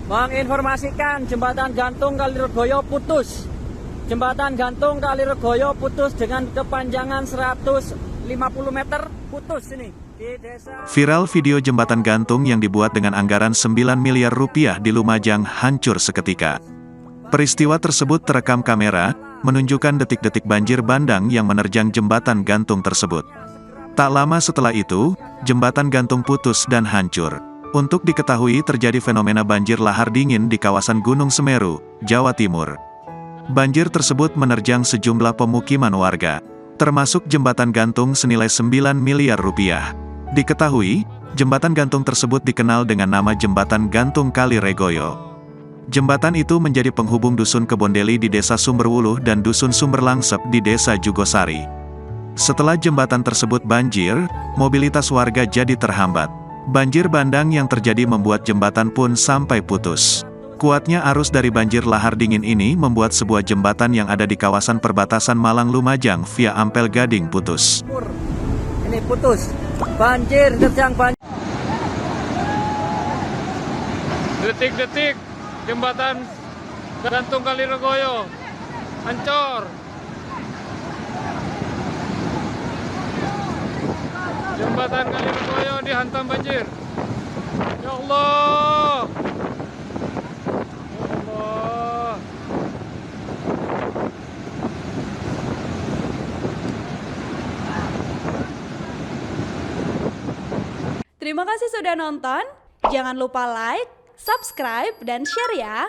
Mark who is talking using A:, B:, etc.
A: menginformasikan jembatan gantung Kaliregoyo putus. Jembatan gantung Kaliregoyo putus dengan kepanjangan 150 meter, putus ini di desa.
B: Viral video jembatan gantung yang dibuat dengan anggaran 9 miliar rupiah di Lumajang hancur seketika. Peristiwa tersebut terekam kamera, menunjukkan detik-detik banjir bandang yang menerjang jembatan gantung tersebut. Tak lama setelah itu, jembatan gantung putus dan hancur. Untuk diketahui terjadi fenomena banjir lahar dingin di kawasan Gunung Semeru, Jawa Timur. Banjir tersebut menerjang sejumlah pemukiman warga, termasuk jembatan gantung senilai 9 miliar rupiah. Diketahui, jembatan gantung tersebut dikenal dengan nama Jembatan Gantung Kaliregoyo. Jembatan itu menjadi penghubung Dusun Kebondeli di Desa Sumberwuluh dan Dusun Sumberlangsep di Desa Jugosari. Setelah jembatan tersebut banjir, mobilitas warga jadi terhambat. Banjir bandang yang terjadi membuat jembatan pun sampai putus. Kuatnya arus dari banjir lahar dingin ini membuat sebuah jembatan yang ada di kawasan perbatasan Malang Lumajang via Ampel Gading putus.
A: Ini putus, banjir terjang banjir.
C: Detik-detik jembatan gantung Kaliregoyo hancur. Jembatan Kaliregoyo dihantam banjir. Ya Allah. Ya Allah.
D: Terima kasih sudah nonton. Jangan lupa like, subscribe, dan share ya.